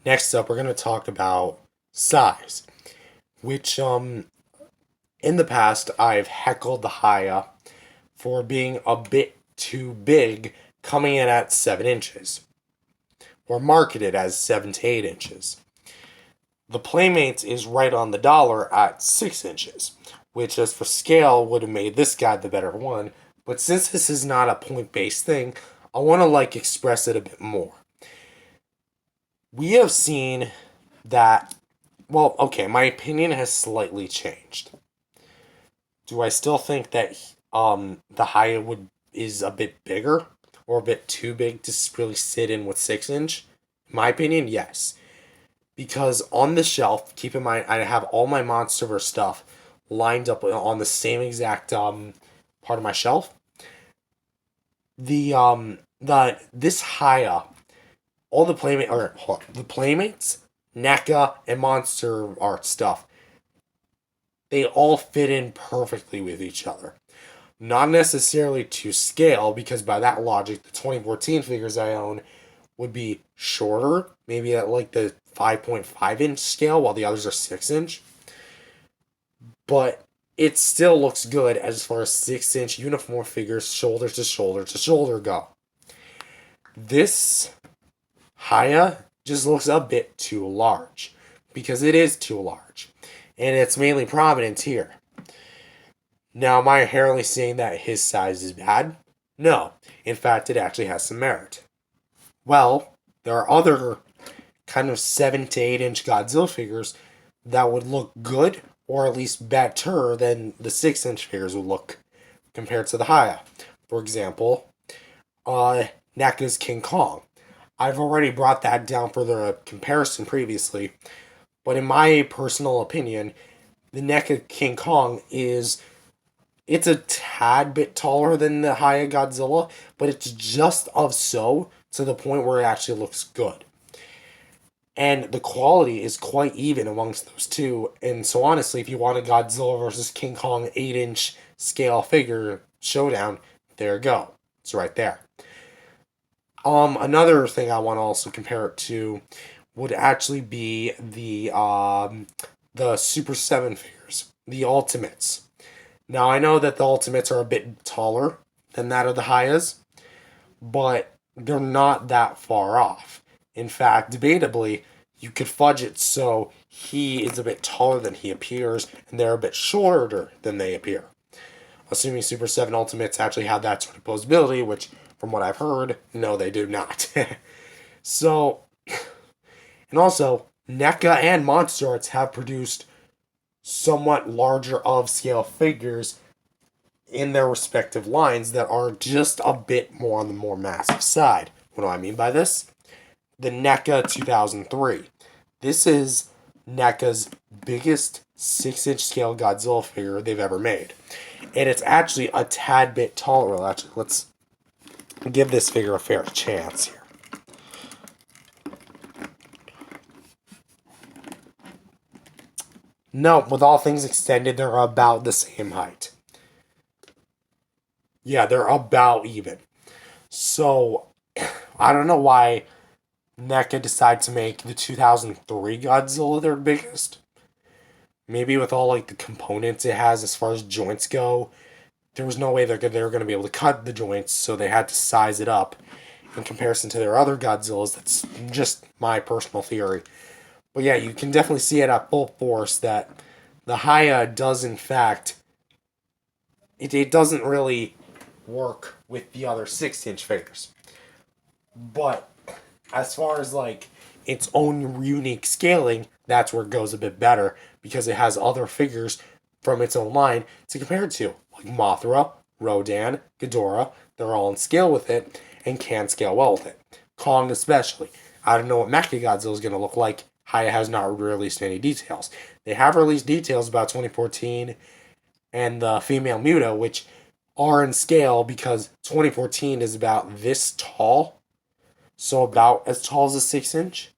Next up, we're going to talk about size, which, in the past, I've heckled the HIYA for being a bit too big, coming in at 7 inches, or marketed as 7 to 8 inches. The Playmates is right on the dollar at 6 inches, which, as for scale, would have made this guy the better one. But since this is not a point based thing, I want to express it a bit more. We have seen that, well, okay, my opinion has slightly changed. Do I still think that the HIYA is a bit bigger or a bit too big to really sit in with 6 inch? In my opinion, yes. Because on the shelf, keep in mind, I have all my Monsterverse stuff lined up on the same exact part of my shelf. This HIYA, all the Playmates, NECA, and Monster Art stuff, they all fit in perfectly with each other. Not necessarily to scale, because by that logic, the 2014 figures I own would be shorter, maybe at the 5.5 inch scale, while the others are 6 inch. But it still looks good as far as 6 inch uniform figures, shoulder to shoulder to shoulder go. This HIYA just looks a bit too large, because it is too large, and it's mainly prominent here. Now, am I inherently saying that his size is bad? No. In fact, it actually has some merit. Well, there are other kind of 7 to 8 inch Godzilla figures that would look good, or at least better than the 6 inch figures would look compared to the HIYA. For example, NECA's King Kong. I've already brought that down for the comparison previously, but in my personal opinion, the NECA King Kong it's a tad bit taller than the HIYA Godzilla, but it's just of so to the point where it actually looks good. And the quality is quite even amongst those two. And so honestly, if you want a Godzilla versus King Kong 8 inch scale figure showdown, there you go. It's right there. Another thing I want to also compare it to would actually be the Super 7 figures, the Ultimates. Now, I know that the Ultimates are a bit taller than that of the HIYAs, but they're not that far off. In fact, debatably, you could fudge it so he is a bit taller than he appears, and they're a bit shorter than they appear. Assuming Super 7 Ultimates actually have that sort of posability, which, from what I've heard, no, they do not. So, and also, NECA and Monster Arts have produced somewhat larger of scale figures in their respective lines that are just a bit more on the more massive side. What do I mean by this? The NECA 2003. This is NECA's biggest 6 inch scale Godzilla figure they've ever made. And it's actually a tad bit taller. Well, actually, let's give this figure a fair chance here. No, with all things extended, they're about the same height. Yeah, they're about even. So, I don't know why NECA decided to make the 2003 Godzilla their biggest. Maybe with all the components it has as far as joints go, there was no way they were going to be able to cut the joints, so they had to size it up in comparison to their other Godzillas. That's just my personal theory. But yeah, you can definitely see it at full force that the HIYA does, in fact, it doesn't really work with the other 6 inch figures. But as far as its own unique scaling, that's where it goes a bit better, because it has other figures from its own line to compare it to, like Mothra, Rodan, Ghidorah. They're all in scale with it and can scale well with it. Kong especially. I don't know what Mechagodzilla is going to look like. HIYA has not released any details. They have released details about 2014 and the female Muta, which are in scale because 2014 is about this tall, so about as tall as a 6 inch,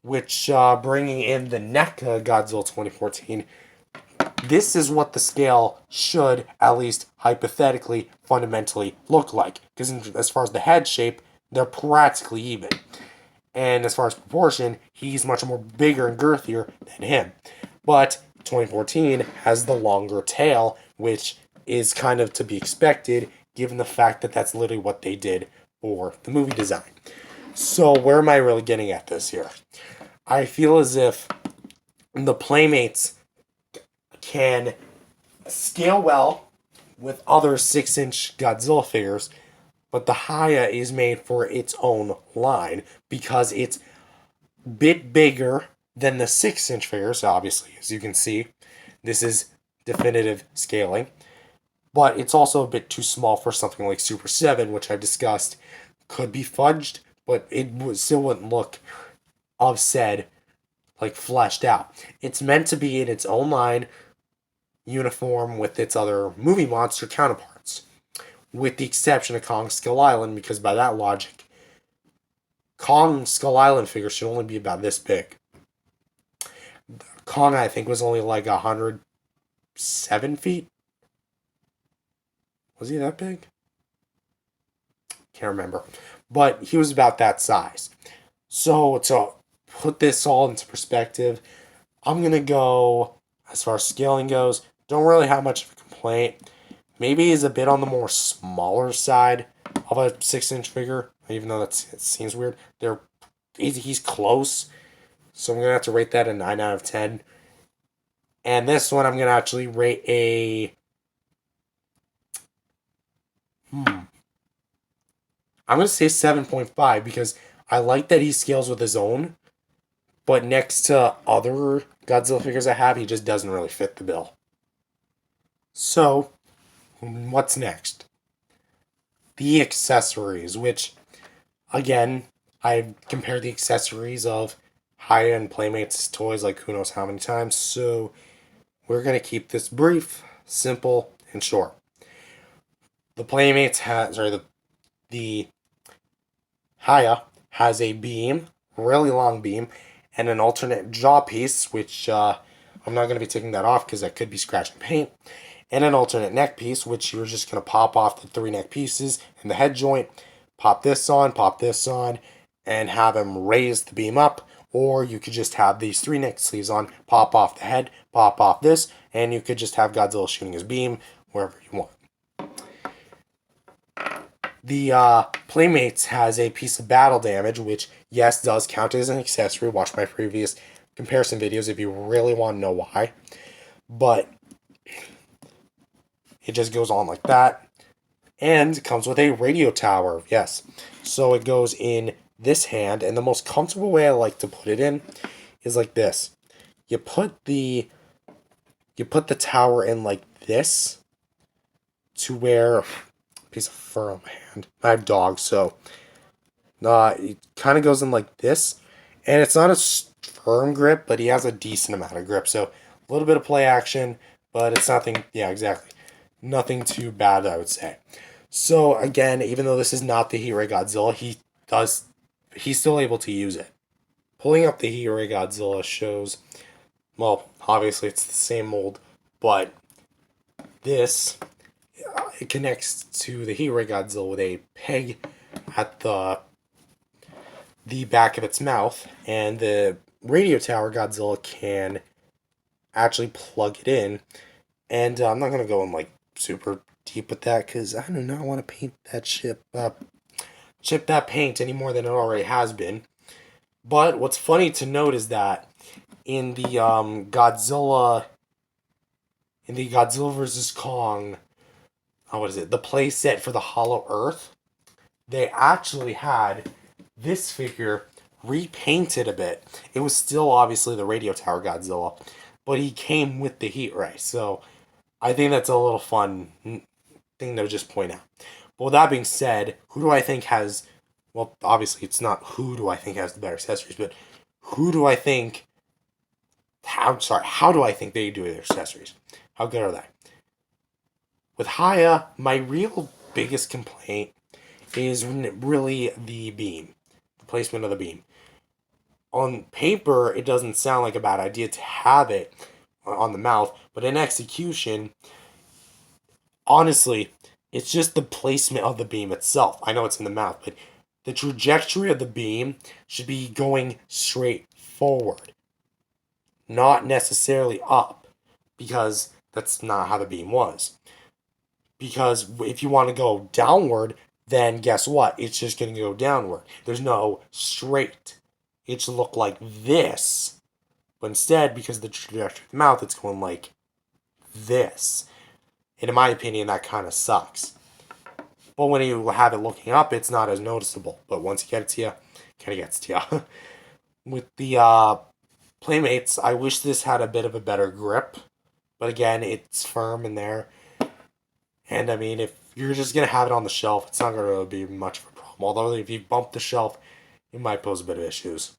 which bringing in the NECA Godzilla 2014, this is what the scale should, at least hypothetically, fundamentally look like. Because as far as the head shape, they're practically even. And as far as proportion, he's much more bigger and girthier than him. But 2014 has the longer tail, which is kind of to be expected given the fact that that's literally what they did for the movie design. So where am I really getting at this here? I feel as if the Playmates can scale well with other 6-inch Godzilla figures, but the HIYA is made for its own line because it's a bit bigger than the 6-inch figures, obviously, as you can see. This is definitive scaling, but it's also a bit too small for something like Super 7, which I discussed could be fudged, but it still wouldn't look of said like fleshed out. It's meant to be in its own line, uniform with its other movie monster counterparts, with the exception of Kong Skull Island, because by that logic, Kong Skull Island figures should only be about this big. Kong, I think, was only like 107 feet. Was he that big? Can't remember. But he was about that size. So, to put this all into perspective, I'm going to go, as far as scaling goes, don't really have much of a complaint. Maybe he's a bit on the more smaller side of a 6-inch figure, even though it seems weird. He's close, so I'm going to have to rate that a 9 out of 10. And this one I'm going to actually rate a... I'm going to say 7.5 because I like that he scales with his own, but next to other Godzilla figures I have, he just doesn't really fit the bill. So, what's next? The accessories, which, again, I've compared the accessories of HIYA and Playmates toys like who knows how many times, so we're going to keep this brief, simple, and short. The Playmates the HIYA has a beam, really long beam, and an alternate jaw piece, which I'm not going to be taking that off because that could be scratching paint, and an alternate neck piece, which you're just going to pop off the 3 neck pieces and the head joint, pop this on, and have him raise the beam up, or you could just have these 3 neck sleeves on, pop off the head, pop off this, and you could just have Godzilla shooting his beam wherever you want. The Playmates has a piece of battle damage, which, yes, does count as an accessory. Watch my previous comparison videos if you really want to know why. But it just goes on like that. And comes with a radio tower, yes. So it goes in this hand, and the most comfortable way I like to put it in is like this. You put the tower in like this to where... piece of fur on my hand. I have dogs, so it kind of goes in like this, and it's not a firm grip, but he has a decent amount of grip, so a little bit of play action, but it's nothing, yeah, exactly, nothing too bad, I would say. So again, even though this is not the HIYA Godzilla, he's still able to use it. Pulling up the HIYA Godzilla shows, well, obviously it's the same mold, but this... it connects to the HIYA Godzilla with a peg at the back of its mouth, and the radio tower Godzilla can actually plug it in. And I'm not going to go in like super deep with that because I do not want to paint that chip that paint any more than it already has been. But what's funny to note is that in the Godzilla vs. Kong, what is it? The play set for the Hollow Earth, they actually had this figure repainted a bit. It was still obviously the Radio Tower Godzilla, but he came with the heat ray. So I think that's a little fun thing to just point out. But with that being said, who do I think has... well, obviously it's not who do I think has the better accessories, but who do I think... how do I think they do their accessories? How good are they? With HIYA, my real biggest complaint is really the beam, the placement of the beam. On paper, it doesn't sound like a bad idea to have it on the mouth, but in execution, honestly, it's just the placement of the beam itself. I know it's in the mouth, but the trajectory of the beam should be going straight forward, not necessarily up, because that's not how the beam was. Because if you want to go downward, then guess what? It's just going to go downward. There's no straight. It should look like this. But instead, because of the trajectory of the mouth, it's going like this. And in my opinion, that kind of sucks. But when you have it looking up, it's not as noticeable. But once you get it to you, it kind of gets to you. With the Playmates, I wish this had a bit of a better grip. But again, it's firm in there. And I mean, if you're just going to have it on the shelf, it's not going to really be much of a problem. Although if you bump the shelf, it might pose a bit of issues.